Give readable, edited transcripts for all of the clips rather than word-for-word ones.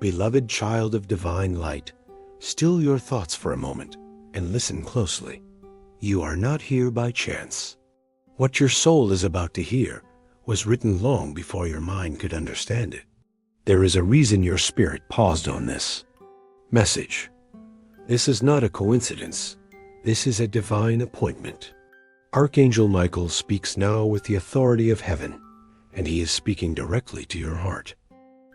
Beloved child of divine light, still your thoughts for a moment and listen closely. You are not here by chance. What your soul is about to hear was written long before your mind could understand it. There is a reason your spirit paused on this message. This is not a coincidence. This is a divine appointment. Archangel Michael speaks now with the authority of heaven, and he is speaking directly to your heart.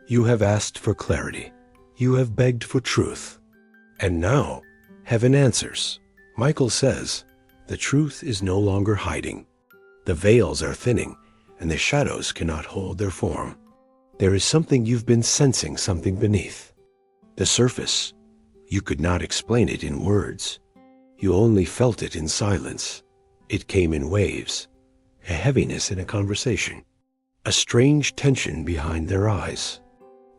You have asked for clarity. You have begged for truth. And now, heaven answers. Michael says, the truth is no longer hiding. The veils are thinning, and the shadows cannot hold their form. There is something you've been sensing, something beneath the surface. You could not explain it in words. You only felt it in silence. It came in waves, a heaviness in a conversation, a strange tension behind their eyes,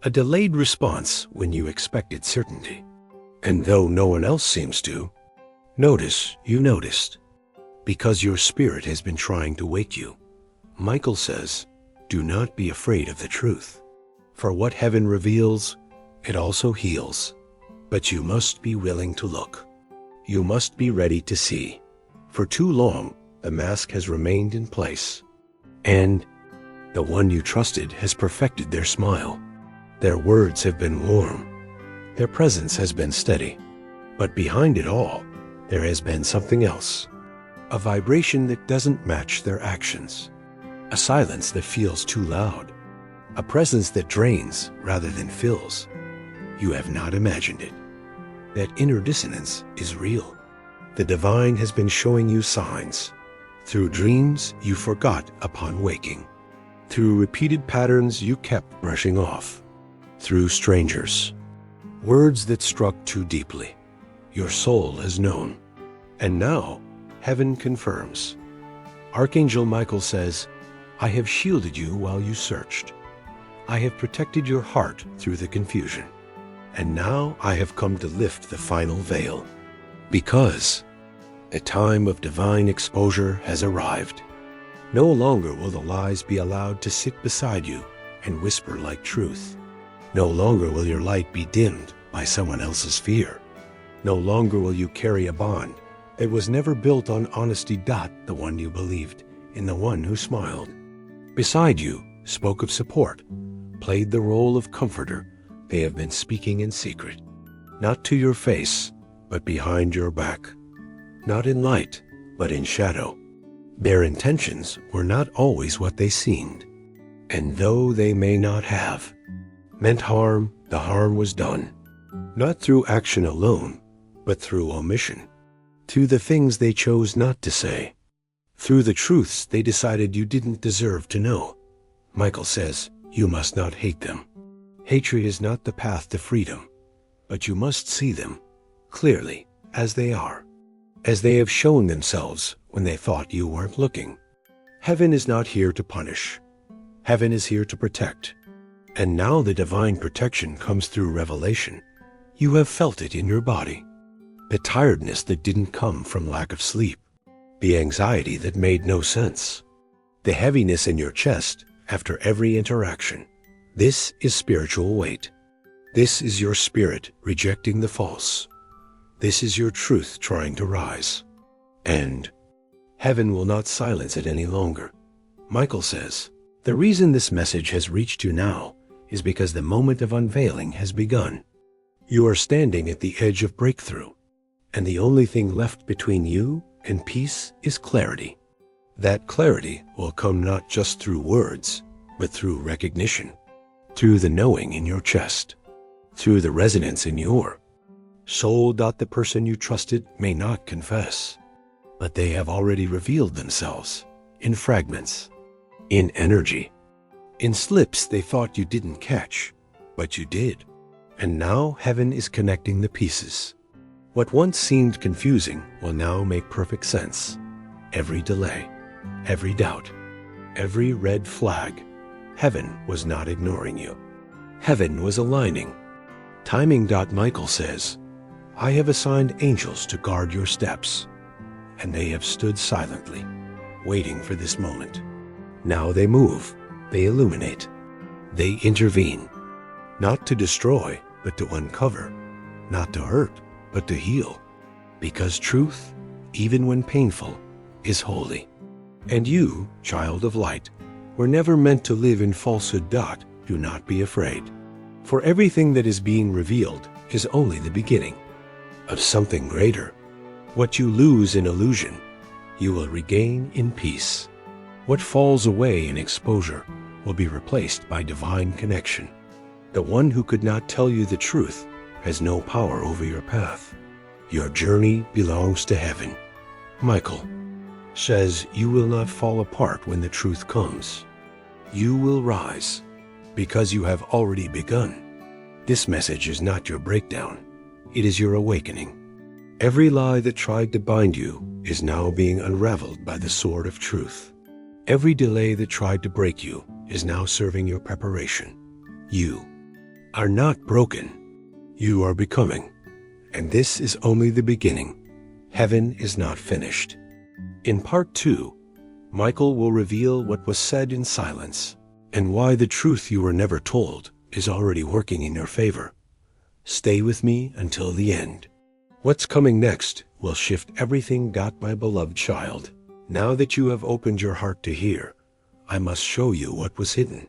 a delayed response when you expected certainty. And though no one else seems to notice, you noticed. Because your spirit has been trying to wake you. Michael says, do not be afraid of the truth. For what heaven reveals, it also heals. But you must be willing to look. You must be ready to see. For too long, the mask has remained in place. And the one you trusted has perfected their smile. Their words have been warm. Their presence has been steady. But behind it all, there has been something else. A vibration that doesn't match their actions. A silence that feels too loud. A presence that drains rather than fills. You have not imagined it. That inner dissonance is real. The divine has been showing you signs. Through dreams you forgot upon waking. Through repeated patterns you kept brushing off. Through strangers. Words that struck too deeply. Your soul has known. And now, heaven confirms. Archangel Michael says, I have shielded you while you searched. I have protected your heart through the confusion. And now I have come to lift the final veil. Because a time of divine exposure has arrived. No longer will the lies be allowed to sit beside you and whisper like truth. No longer will your light be dimmed by someone else's fear. No longer will you carry a bond that was never built on honesty. The one you believed in, the one who smiled beside you, spoke of support, played the role of comforter. They have been speaking in secret, not to your face, but behind your back, not in light, but in shadow. Their intentions were not always what they seemed, and though they may not have meant harm, the harm was done, not through action alone, but through omission, through the things they chose not to say, through the truths they decided you didn't deserve to know. Michael says, you must not hate them. Hatred is not the path to freedom, but you must see them clearly as they are, as they have shown themselves when they thought you weren't looking. Heaven is not here to punish. Heaven is here to protect. And now the divine protection comes through revelation. You have felt it in your body. The tiredness that didn't come from lack of sleep. The anxiety that made no sense. The heaviness in your chest after every interaction. This is spiritual weight. This is your spirit rejecting the false. This is your truth trying to rise. And heaven will not silence it any longer. Michael says, the reason this message has reached you now is because the moment of unveiling has begun. You are standing at the edge of breakthrough, and the only thing left between you and peace is clarity. That clarity will come not just through words, but through recognition, through the knowing in your chest, through the resonance in your soul. The person you trusted may not confess, but they have already revealed themselves in fragments, in energy, in slips they thought you didn't catch, but you did. And now heaven is connecting the pieces. What once seemed confusing will now make perfect sense. Every delay, every doubt, every red flag, heaven was not ignoring you. Heaven was aligning. Timing. Michael says, I have assigned angels to guard your steps, and they have stood silently, waiting for this moment. Now they move, they illuminate, they intervene. not to destroy, but to uncover, not to hurt, but to heal, because truth, even when painful, is holy. And you, child of light, were never meant to live in falsehood. Do not be afraid, for everything that is being revealed is only the beginning of something greater. What you lose in illusion, you will regain in peace. What falls away in exposure will be replaced by divine connection. The one who could not tell you the truth has no power over your path. Your journey belongs to heaven. Michael says you will not fall apart when the truth comes. You will rise because you have already begun. This message is not your breakdown. It is your awakening. Every lie that tried to bind you is now being unraveled by the sword of truth. Every delay that tried to break you is now serving your preparation. You are not broken. You are becoming. And this is only the beginning. Heaven is not finished. In part 2, Michael will reveal what was said in silence and why the truth you were never told is already working in your favor. Stay with me until the end. What's coming next will shift everything. My beloved child, now that you have opened your heart to hear, I must show you what was hidden.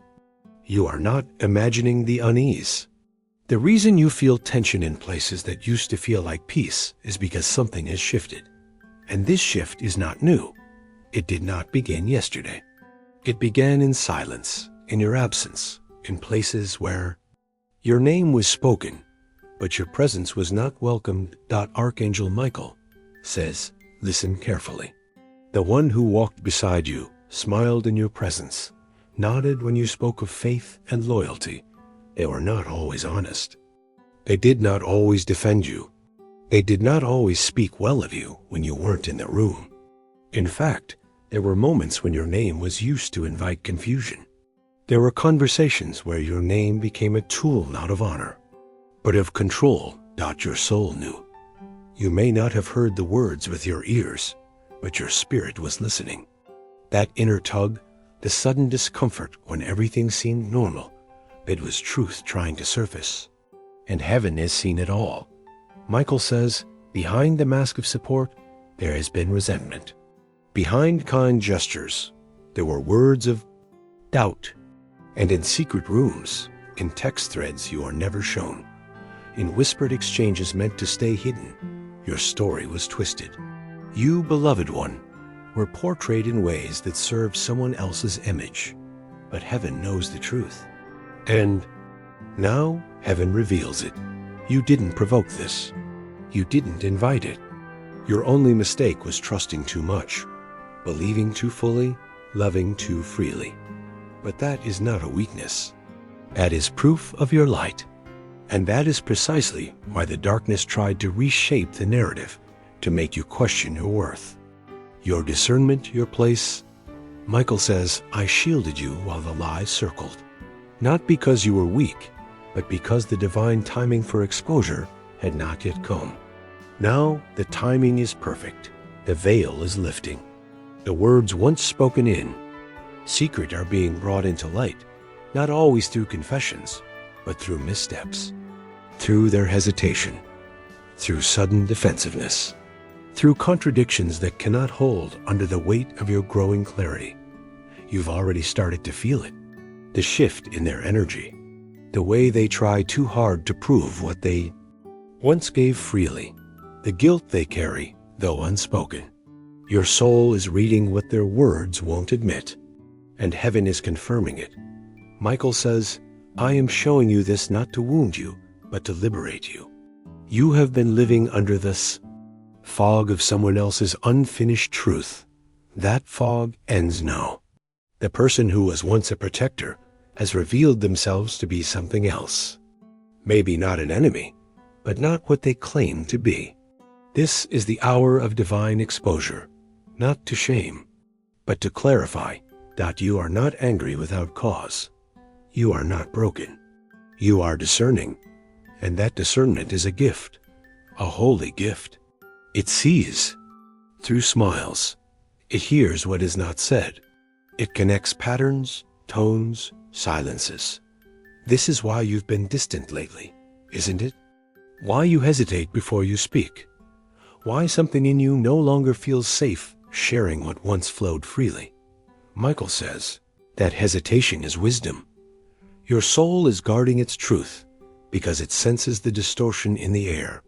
You are not imagining the unease. The reason you feel tension in places that used to feel like peace is because something has shifted. And this shift is not new. It did not begin yesterday. It began in silence, in your absence, in places where your name was spoken, but your presence was not welcomed. Archangel Michael says, listen carefully. The one who walked beside you smiled in your presence, nodded when you spoke of faith and loyalty. They were not always honest. They did not always defend you. They did not always speak well of you when you weren't in the room. In fact, there were moments when your name was used to invite confusion. There were conversations where your name became a tool not of honor, but of control. Your soul knew. You may not have heard the words with your ears, but your spirit was listening. That inner tug, the sudden discomfort when everything seemed normal, it was truth trying to surface. And heaven has seen it all. Michael says, behind the mask of support, there has been resentment. Behind kind gestures, there were words of doubt. And in secret rooms, in text threads you are never shown, in whispered exchanges meant to stay hidden, your story was twisted. You, beloved one, were portrayed in ways that served someone else's image. But heaven knows the truth. And now heaven reveals it. You didn't provoke this. You didn't invite it. Your only mistake was trusting too much, believing too fully, loving too freely. But that is not a weakness. That is proof of your light. And that is precisely why the darkness tried to reshape the narrative, to make you question your worth, your discernment, your place. Michael says, I shielded you while the lies circled. Not because you were weak, but because the divine timing for exposure had not yet come. Now the timing is perfect. The veil is lifting. The words once spoken in secret are being brought into light, not always through confessions, but through missteps, through their hesitation, through sudden defensiveness, through contradictions that cannot hold under the weight of your growing clarity. You've already started to feel it, the shift in their energy, the way they try too hard to prove what they once gave freely, the guilt they carry, though unspoken. Your soul is reading what their words won't admit, and heaven is confirming it. Michael says, I am showing you this not to wound you, but to liberate you. You have been living under this fog of someone else's unfinished truth. That fog ends now. The person who was once a protector has revealed themselves to be something else. Maybe not an enemy, but not what they claim to be. This is the hour of divine exposure, not to shame, but to clarify that you are not angry without cause. You are not broken. You are discerning, and that discernment is a gift, a holy gift. It sees through smiles. It hears what is not said. It connects patterns, tones, silences. This is why you've been distant lately, isn't it? Why you hesitate before you speak. Why something in you no longer feels safe sharing what once flowed freely. Michael says that hesitation is wisdom. Your soul is guarding its truth because it senses the distortion in the air.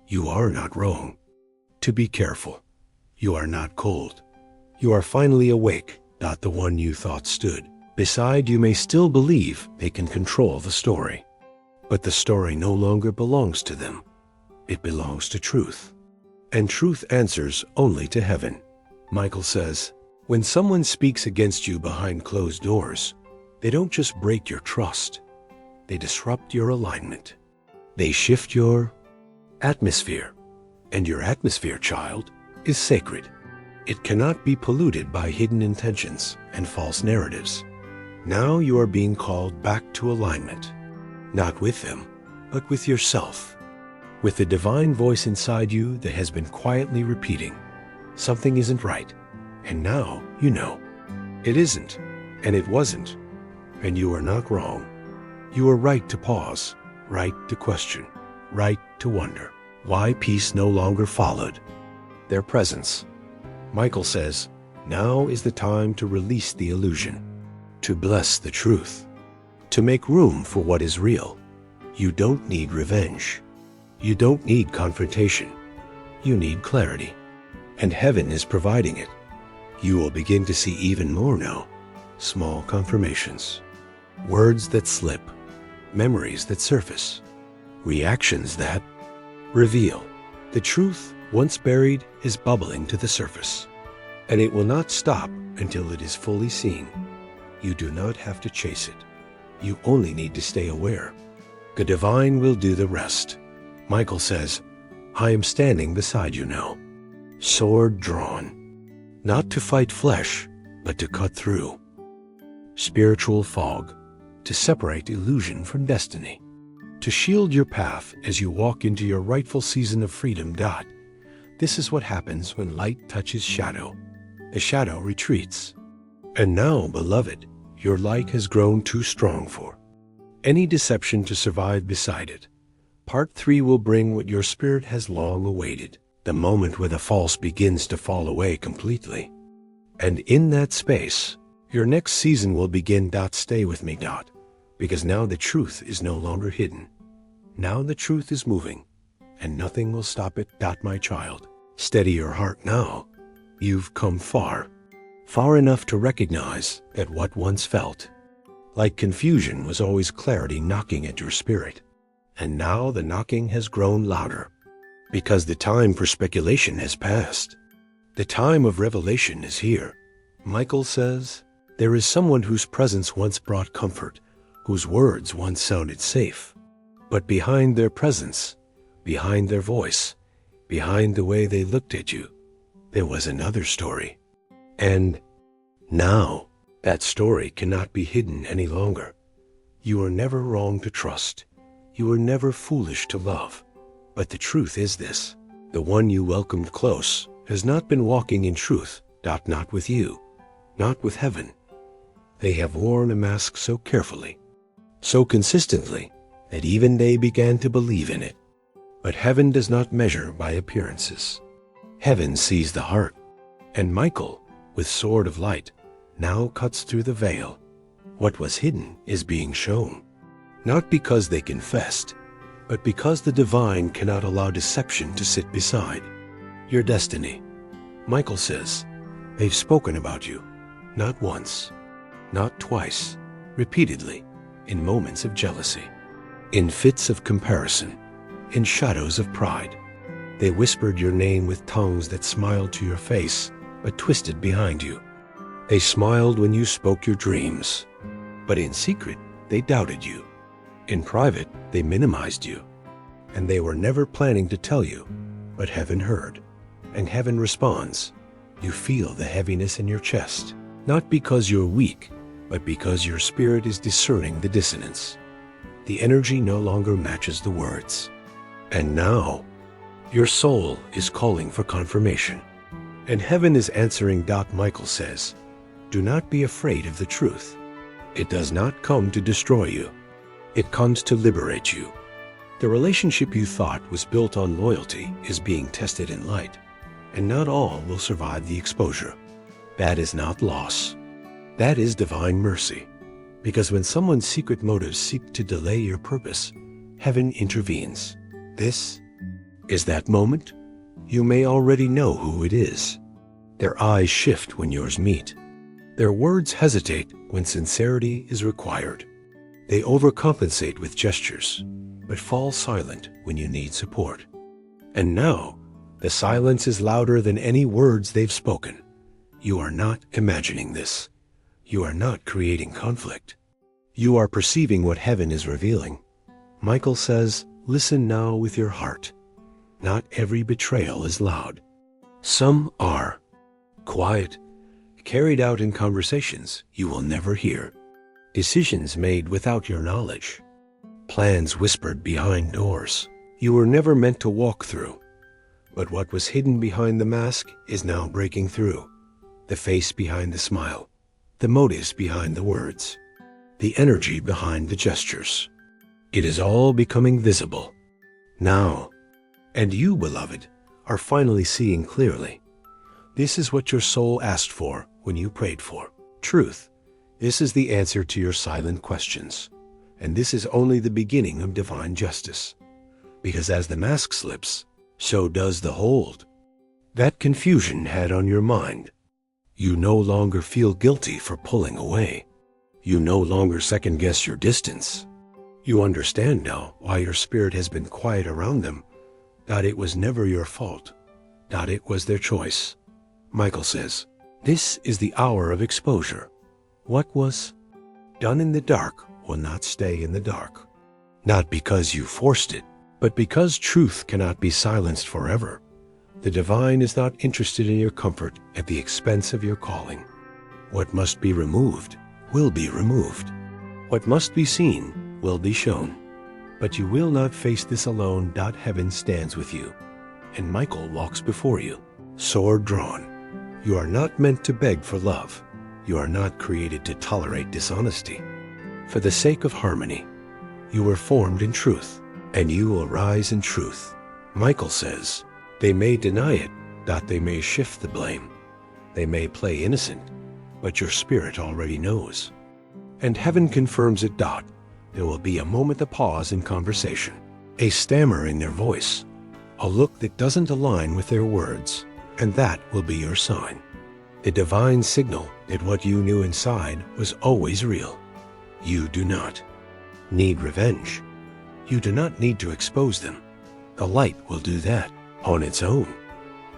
You are not wrong. To be careful. You are not cold. You are finally awake, not the one you thought stood. Beside you may still believe they can control the story. But the story no longer belongs to them. It belongs to truth. And truth answers only to heaven. Michael says, when someone speaks against you behind closed doors, they don't just break your trust. They disrupt your alignment. They shift your atmosphere. And your atmosphere, child, is sacred. It cannot be polluted by hidden intentions and false narratives. Now you are being called back to alignment. Not with them, but with yourself. With the divine voice inside you that has been quietly repeating, something isn't right, and now you know. It isn't, and it wasn't, and you are not wrong. You are right to pause, right to question, right to wonder why peace no longer followed their presence. Michael says, now is the time to release the illusion, to bless the truth, to make room for what is real. You don't need revenge. You don't need confrontation. You need clarity. And heaven is providing it. You will begin to see even more now. Small confirmations. Words that slip. Memories that surface. Reactions that reveal. The truth, once buried, is bubbling to the surface. And it will not stop until it is fully seen. You do not have to chase it. You only need to stay aware. The divine will do the rest. Michael says, I am standing beside you now. Sword drawn. Not to fight flesh, but to cut through. Spiritual fog. To separate illusion from destiny. To shield your path as you walk into your rightful season of freedom. This is what happens when light touches shadow. The shadow retreats. And now, beloved, your light has grown too strong for any deception to survive beside it. Part 3 will bring what your spirit has long awaited, the moment where the false begins to fall away completely. And in that space, your next season will begin. Stay with me, because now the truth is no longer hidden. Now the truth is moving, and nothing will stop it. My child, steady your heart now. You've come far, far enough to recognize that what once felt like confusion was always clarity knocking at your spirit. And now the knocking has grown louder, because the time for speculation has passed. The time of revelation is here. Michael says, there is someone whose presence once brought comfort, whose words once sounded safe. But behind their presence, behind their voice, behind the way they looked at you, there was another story. And now, that story cannot be hidden any longer. You were never wrong to trust. You were never foolish to love. But the truth is this. The one you welcomed close has not been walking in truth. Not with you. Not with heaven. They have worn a mask so carefully, so consistently, that even they began to believe in it. But heaven does not measure by appearances. Heaven sees the heart. And Michael, with sword of light, now cuts through the veil. What was hidden is being shown. Not because they confessed, but because the divine cannot allow deception to sit beside your destiny. Michael says, they've spoken about you, not once, not twice, repeatedly, in moments of jealousy, in fits of comparison, in shadows of pride. They whispered your name with tongues that smiled to your face, but twisted behind you. They smiled when you spoke your dreams, but in secret, they doubted you. In private, they minimized you, and they were never planning to tell you, but heaven heard, and heaven responds. You feel the heaviness in your chest, not because you're weak, but because your spirit is discerning the dissonance. The energy no longer matches the words. And now, your soul is calling for confirmation, and heaven is answering. Michael says, do not be afraid of the truth. It does not come to destroy you. It comes to liberate you. The relationship you thought was built on loyalty is being tested in light, and not all will survive the exposure. That is not loss. That is divine mercy. Because when someone's secret motives seek to delay your purpose, heaven intervenes. This is that moment. You may already know who it is. Their eyes shift when yours meet. Their words hesitate when sincerity is required. They overcompensate with gestures, but fall silent when you need support. And now, the silence is louder than any words they've spoken. You are not imagining this. You are not creating conflict. You are perceiving what heaven is revealing. Michael says, listen now with your heart. Not every betrayal is loud. Some are quiet, carried out in conversations you will never hear. Decisions made without your knowledge. Plans whispered behind doors you were never meant to walk through. But what was hidden behind the mask is now breaking through. The face behind the smile, the motives behind the words, the energy behind the gestures. It is all becoming visible now. And you, beloved, are finally seeing clearly. This is what your soul asked for when you prayed for truth. This is the answer to your silent questions. And this is only the beginning of divine justice. Because as the mask slips, so does the hold. That confusion had on your mind. You no longer feel guilty for pulling away. You no longer second-guess your distance. You understand now why your spirit has been quiet around them. That it was never your fault. That it was their choice. Michael says, this is the hour of exposure. What was done in the dark will not stay in the dark. Not because you forced it, but because truth cannot be silenced forever. The divine is not interested in your comfort at the expense of your calling. What must be removed will be removed. What must be seen will be shown. But you will not face this alone. Heaven stands with you, and Michael walks before you, sword drawn. You are not meant to beg for love. You are not created to tolerate dishonesty. For the sake of harmony, you were formed in truth, and you will rise in truth. Michael says, they may deny it, that they may shift the blame. They may play innocent, but your spirit already knows. And heaven confirms it. There will be a moment of pause in conversation, a stammer in their voice, a look that doesn't align with their words, and that will be your sign. The divine signal that what you knew inside was always real. You do not need revenge. You do not need to expose them. The light will do that on its own.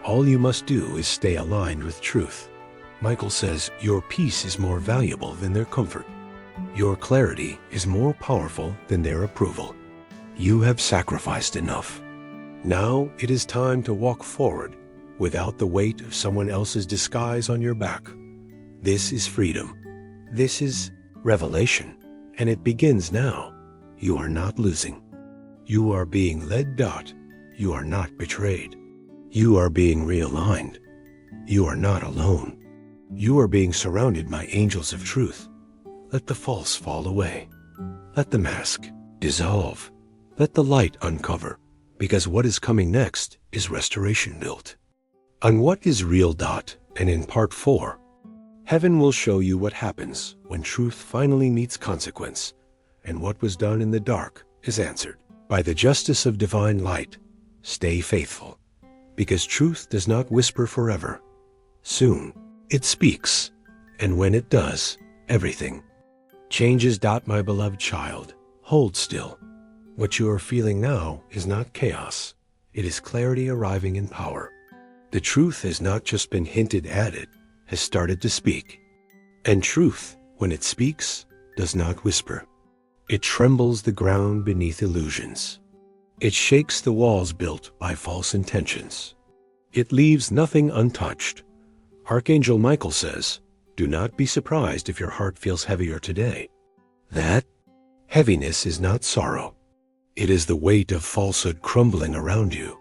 All you must do is stay aligned with truth. Michael says your peace is more valuable than their comfort. Your clarity is more powerful than their approval. You have sacrificed enough. Now it is time to walk forward without the weight of someone else's disguise on your back. This is freedom. This is revelation, and it begins now. You are not losing. You are being led. You are not betrayed. You are being realigned. You are not alone. You are being surrounded by angels of truth. Let the false fall away. Let the mask dissolve. Let the light uncover, because what is coming next is restoration built. On what is real. And in part 4, heaven will show you what happens when truth finally meets consequence, and what was done in the dark is answered by the justice of divine light. Stay faithful, because truth does not whisper forever. Soon it speaks, and when it does, everything changes. My beloved child, hold still. What you are feeling now is not chaos. It is clarity arriving in power. The truth has not just been hinted at, it has started to speak. And truth, when it speaks, does not whisper. It trembles the ground beneath illusions. It shakes the walls built by false intentions. It leaves nothing untouched. Archangel Michael says, do not be surprised if your heart feels heavier today. That heaviness is not sorrow. It is the weight of falsehood crumbling around you.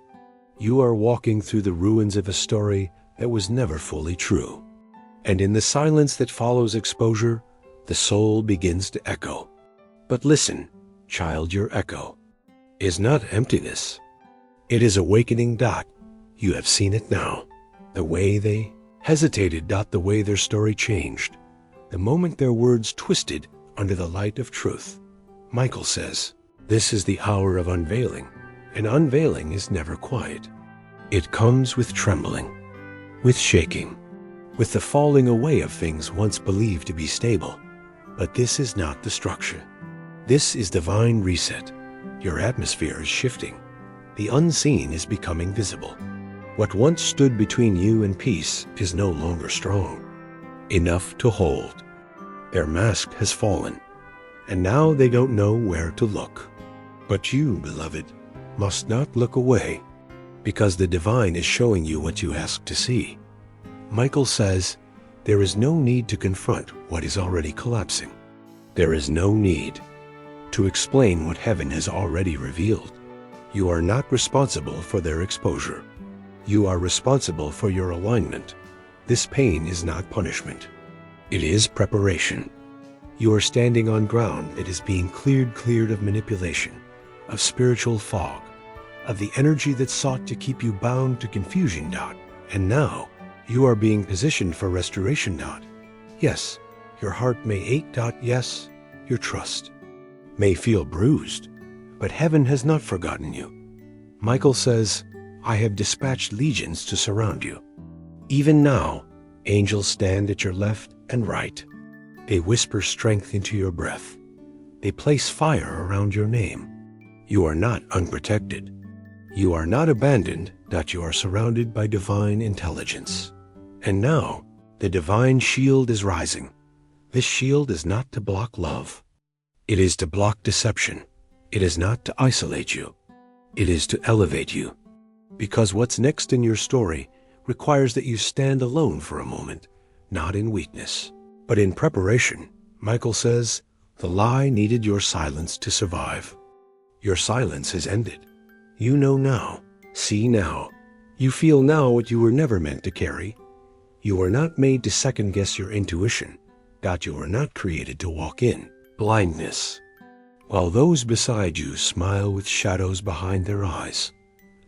You are walking through the ruins of a story that was never fully true. And in the silence that follows exposure, the soul begins to echo. But listen, child, your echo is not emptiness. It is awakening. You have seen it now. The way they hesitated. The way their story changed. The moment their words twisted under the light of truth. Michael says, this is the hour of unveiling, and unveiling is never quiet. It comes with trembling, with shaking, with the falling away of things once believed to be stable. But this is not destruction. This is divine reset. Your atmosphere is shifting. The unseen is becoming visible. What once stood between you and peace is no longer strong enough to hold. Their mask has fallen, and now they don't know where to look. But you, beloved, must not look away, because the divine is showing you what you ask to see. Michael says, there is no need to confront what is already collapsing. There is no need to explain what heaven has already revealed. You are not responsible for their exposure. You are responsible for your alignment. This pain is not punishment. It is preparation. You are standing on ground that is being cleared of manipulation, of spiritual fog, of the energy that sought to keep you bound to confusion. And now, you are being positioned for restoration. Yes, your heart may ache. Yes, your trust may feel bruised, but heaven has not forgotten you. Michael says, I have dispatched legions to surround you. Even now, angels stand at your left and right. They whisper strength into your breath. They place fire around your name. You are not unprotected. You are not abandoned. You are surrounded by divine intelligence. And now, the divine shield is rising. This shield is not to block love. It is to block deception. It is not to isolate you. It is to elevate you. Because what's next in your story requires that you stand alone for a moment, not in weakness, but in preparation. Michael says, the lie needed your silence to survive. Your silence has ended. You know now, see now, you feel now what you were never meant to carry. You were not made to second-guess your intuition. You were not created to walk in blindness, while those beside you smile with shadows behind their eyes.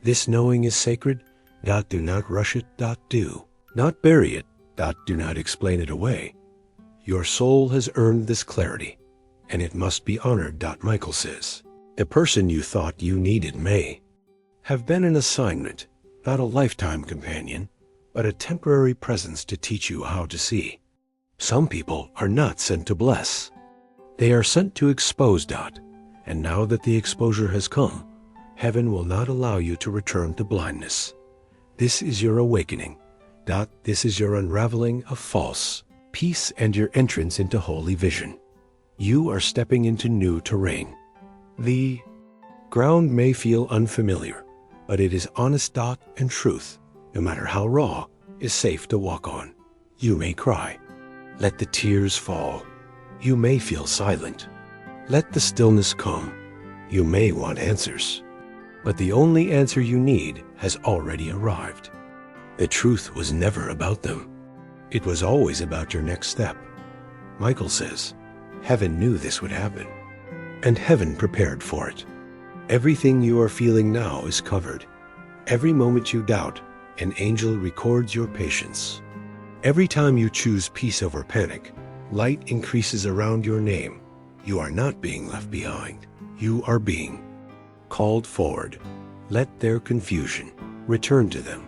This knowing is sacred. Do not rush it. Do not bury it. Do not explain it away. Your soul has earned this clarity, and it must be honored. Michael says, the person you thought you needed may have been an assignment, not a lifetime companion, but a temporary presence to teach you how to see. Some people are not sent to bless. They are sent to expose. And now that the exposure has come, heaven will not allow you to return to blindness. This is your awakening. This is your unraveling of false peace and your entrance into holy vision. You are stepping into new terrain. The ground may feel unfamiliar, but it is honest. And truth, no matter how raw, is safe to walk on. You may cry. Let the tears fall. You may feel silent. Let the stillness come. You may want answers. But the only answer you need has already arrived. The truth was never about them. It was always about your next step. Michael says, heaven knew this would happen, and heaven prepared for it. Everything you are feeling now is covered. Every moment you doubt, an angel records your patience. Every time you choose peace over panic, light increases around your name. You are not being left behind. You are being called forward. Let their confusion return to them.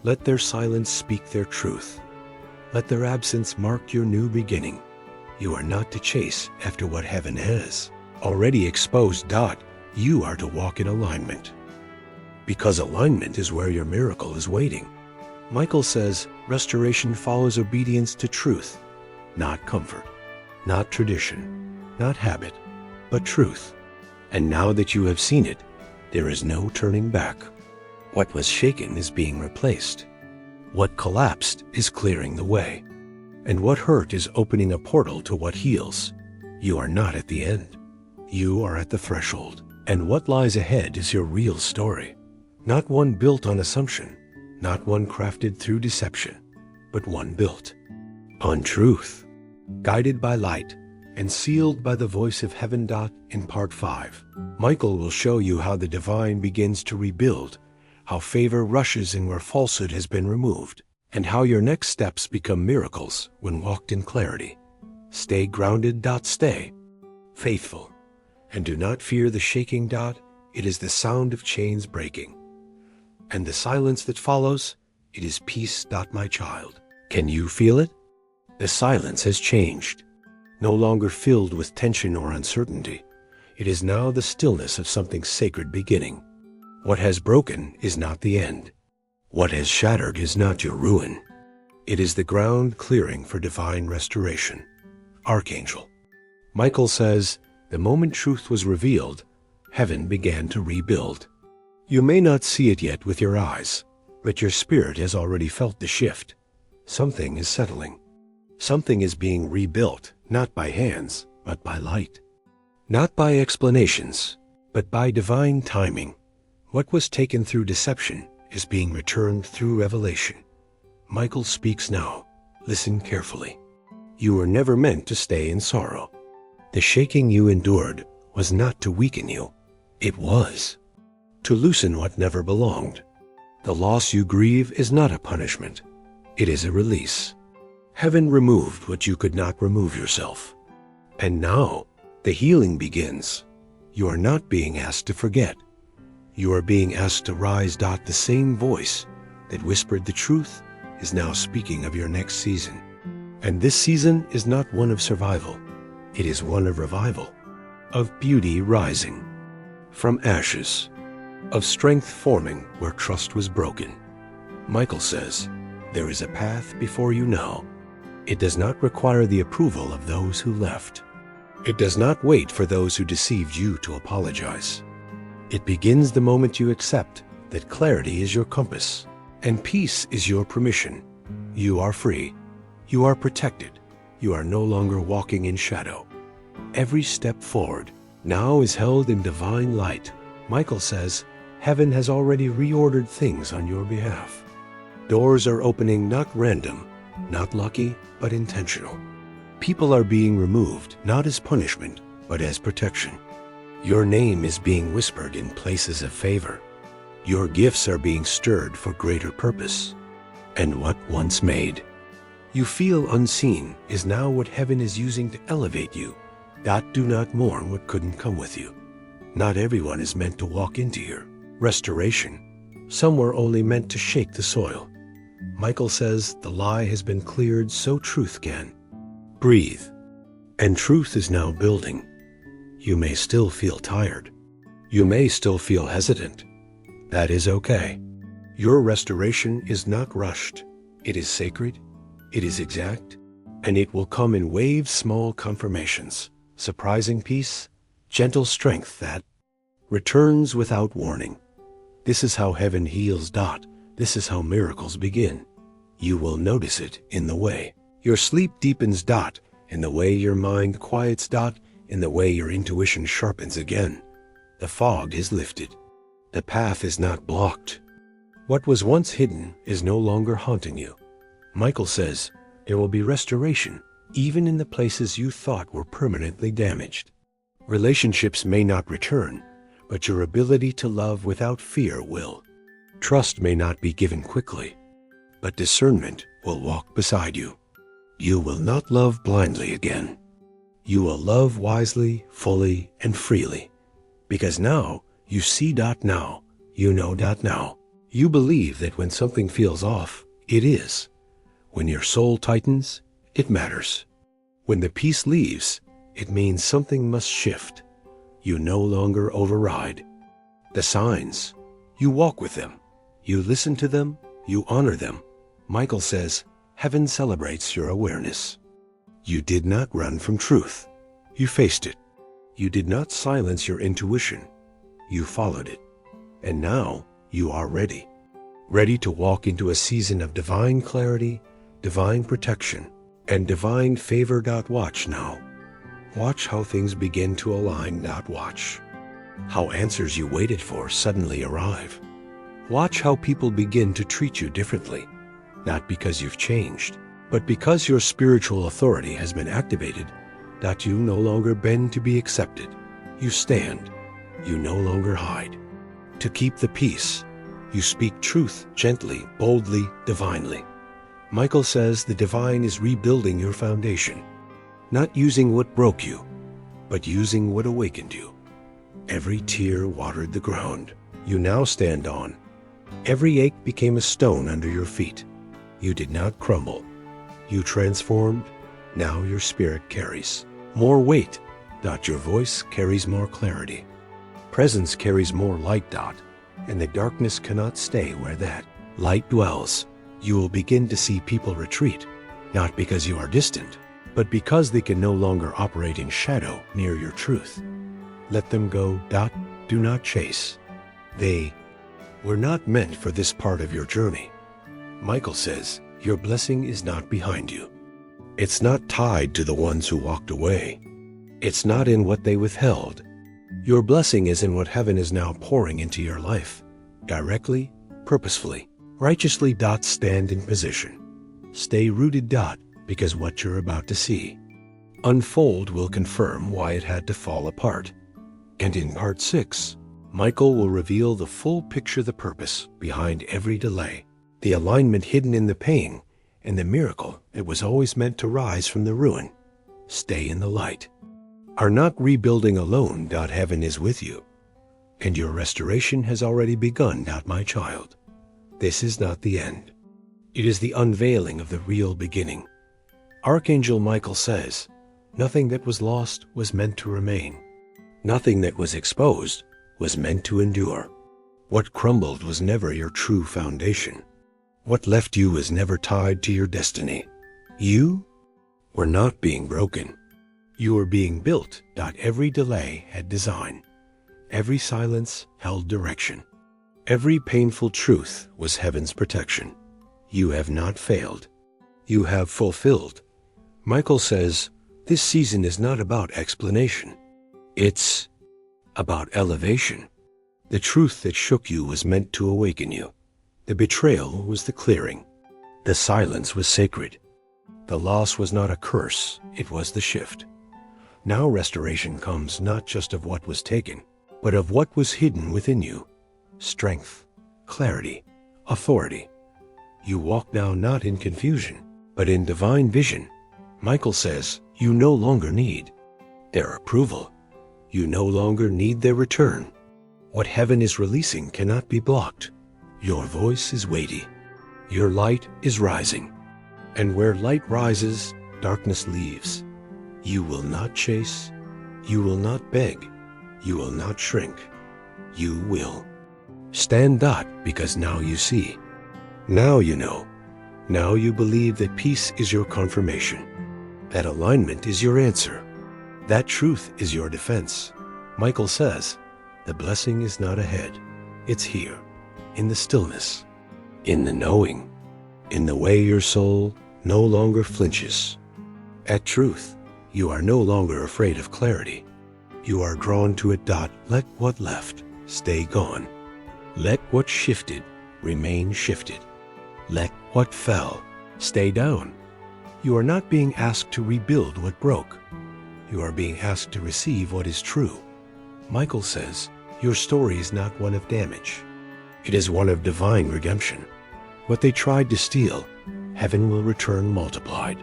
Let their silence speak their truth. Let their absence mark your new beginning. You are not to chase after what heaven has already exposed. You are to walk in alignment, because alignment is where your miracle is waiting. Michael says restoration follows obedience to truth, not comfort, not tradition, not habit, but truth. And now that you have seen it, there is no turning back. What was shaken is being replaced. What collapsed is clearing the way. And what hurt is opening a portal to what heals. You are not at the end. You are at the threshold. And what lies ahead is your real story. Not one built on assumption, not one crafted through deception, but one built on truth, guided by light, and sealed by the voice of heaven. In part 5, Michael will show you how the divine begins to rebuild, how favor rushes in where falsehood has been removed, and how your next steps become miracles when walked in clarity. Stay grounded. Stay faithful, and do not fear the shaking. It is the sound of chains breaking, and the silence that follows, it is peace. My child, can you feel it? The silence has changed, no longer filled with tension or uncertainty. It is now the stillness of something sacred beginning. What has broken is not the end. What has shattered is not your ruin. It is the ground clearing for divine restoration. Archangel Michael says, the moment truth was revealed, heaven began to rebuild. You may not see it yet with your eyes, but your spirit has already felt the shift. Something is settling. Something is being rebuilt, not by hands, but by light. Not by explanations, but by divine timing. What was taken through deception is being returned through revelation. Michael speaks now. Listen carefully. You were never meant to stay in sorrow. The shaking you endured was not to weaken you. It was to loosen what never belonged. The loss you grieve is not a punishment. It is a release. Heaven removed what you could not remove yourself. And now the healing begins. You are not being asked to forget. You are being asked to rise. The same voice that whispered the truth is now speaking of your next season. And this season is not one of survival. It is one of revival, of beauty rising from ashes, of strength forming where trust was broken. Michael says, there is a path before you now. It does not require the approval of those who left. It does not wait for those who deceived you to apologize. It begins the moment you accept that clarity is your compass and peace is your permission. You are free. You are protected. You are no longer walking in shadow. Every step forward now is held in divine light. Michael says, heaven has already reordered things on your behalf. Doors are opening, not random, not lucky, but intentional. People are being removed, not as punishment, but as protection. Your name is being whispered in places of favor. Your gifts are being stirred for greater purpose. And what once made you feel unseen is now what heaven is using to elevate you. Do not mourn what couldn't come with you. Not everyone is meant to walk into your restoration. Some were only meant to shake the soil. Michael says the lie has been cleared so truth can breathe. And truth is now building. You may still feel tired. You may still feel hesitant. That is okay. Your restoration is not rushed. It is sacred. It is exact, and it will come in waves, small confirmations, surprising peace, gentle strength that returns without warning. This is how heaven heals. This is how miracles begin. You will notice it in the way your sleep deepens. In the way your mind quiets. In the way your intuition sharpens again. The fog is lifted. The path is not blocked. What was once hidden is no longer haunting you. Michael says, there will be restoration, even in the places you thought were permanently damaged. Relationships may not return, but your ability to love without fear will. Trust may not be given quickly, but discernment will walk beside you. You will not love blindly again. You will love wisely, fully, and freely, because now you see. Now, you know. Now, you believe that when something feels off, it is. When your soul tightens, it matters. When the peace leaves, it means something must shift. You no longer override. The signs, you walk with them. You listen to them, you honor them. Michael says, heaven celebrates your awareness. You did not run from truth. You faced it. You did not silence your intuition. You followed it. And now you are ready. Ready to walk into a season of divine clarity, divine protection, and divine favor. Watch now. Watch how things begin to align. Watch how answers you waited for suddenly arrive. Watch how people begin to treat you differently, not because you've changed, but because your spiritual authority has been activated. You no longer bend to be accepted. You stand. You no longer hide. To keep the peace, you speak truth gently, boldly, divinely. Michael says the divine is rebuilding your foundation, not using what broke you, but using what awakened you. Every tear watered the ground you now stand on. Every ache became a stone under your feet. You did not crumble. You transformed. Now your spirit carries more weight. Your voice carries more clarity. Presence carries more light. And the darkness cannot stay where that light dwells. You will begin to see people retreat, not because you are distant, but because they can no longer operate in shadow near your truth. Let them go. Do not chase. They were not meant for this part of your journey. Michael says, your blessing is not behind you. It's not tied to the ones who walked away. It's not in what they withheld. Your blessing is in what heaven is now pouring into your life, directly, purposefully, righteously. Stand in position. Stay rooted. Because what you're about to see unfold will confirm why it had to fall apart. And in part 6, Michael will reveal the full picture, the purpose behind every delay, the alignment hidden in the pain, and the miracle it was always meant to rise from the ruin. Stay in the light. Are not rebuilding alone. Heaven is with you, and your restoration has already begun. My child, this is not the end. It is the unveiling of the real beginning. Archangel Michael says, nothing that was lost was meant to remain. Nothing that was exposed was meant to endure. What crumbled was never your true foundation. What left you was never tied to your destiny. You were not being broken. You were being built. Every delay had design. Every silence held direction. Every painful truth was heaven's protection. You have not failed. You have fulfilled. Michael says, this season is not about explanation. It's about elevation. The truth that shook you was meant to awaken you. The betrayal was the clearing. The silence was sacred. The loss was not a curse, it was the shift. Now restoration comes not just of what was taken, but of what was hidden within you. Strength, clarity, authority. You walk now not in confusion, but in divine vision. Michael says, you no longer need their approval. You no longer need their return. What heaven is releasing cannot be blocked. Your voice is weighty. Your light is rising. And where light rises, darkness leaves. You will not chase. You will not beg. You will not shrink. You will stand. Because now you see. Now you know. Now you believe that peace is your confirmation. That alignment is your answer. That truth is your defense. Michael says, the blessing is not ahead. It's here, in the stillness, in the knowing, in the way your soul no longer flinches. At truth, you are no longer afraid of clarity. You are drawn to it. Let what left stay gone. Let what shifted remain shifted. Let what fell stay down. You are not being asked to rebuild what broke. You are being asked to receive what is true. Michael says, your story is not one of damage. It is one of divine redemption. What they tried to steal, heaven will return multiplied.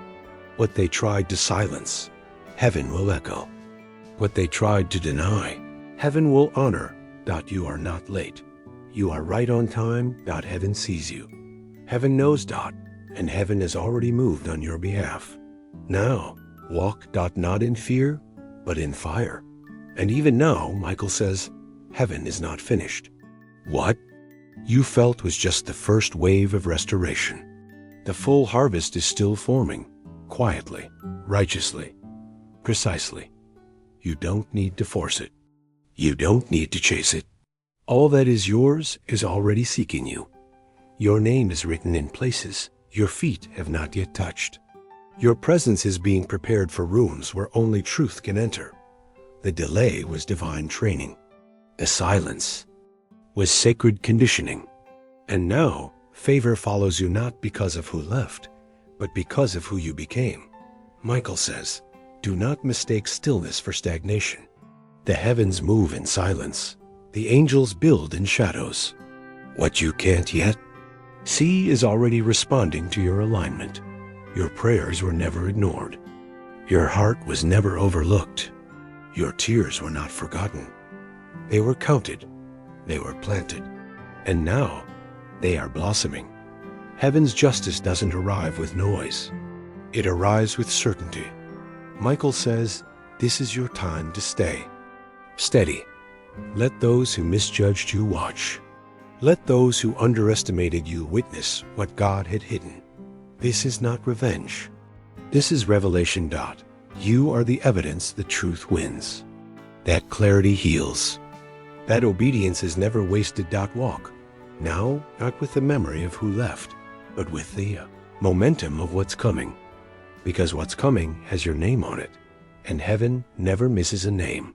What they tried to silence, heaven will echo. What they tried to deny, heaven will honor. You are not late. You are right on time. Heaven sees you. Heaven knows. And heaven has already moved on your behalf. Now, walk. Not in fear, but in fire. And even now, Michael says, heaven is not finished. What you felt was just the first wave of restoration. The full harvest is still forming, quietly, righteously, precisely. You don't need to force it. You don't need to chase it. All that is yours is already seeking you. Your name is written in places your feet have not yet touched. Your presence is being prepared for rooms where only truth can enter. The delay was divine training. The silence was sacred conditioning. And now, favor follows you not because of who left, but because of who you became. Michael says, Do not mistake stillness for stagnation. The heavens move in silence. The angels build in shadows. What you can't yet see is already responding to your alignment. Your prayers were never ignored. Your heart was never overlooked. Your tears were not forgotten. They were counted. They were planted. And now they are blossoming. Heaven's justice doesn't arrive with noise. It arrives with certainty. Michael says, this is your time to stay. Steady. Let those who misjudged you watch. Let those who underestimated you witness what God had hidden. This is not revenge. This is revelation. You are the evidence the truth wins. That clarity heals. That obedience is never wasted. Walk. Now, not with the memory of who left, but with the momentum of what's coming. Because what's coming has your name on it, and heaven never misses a name.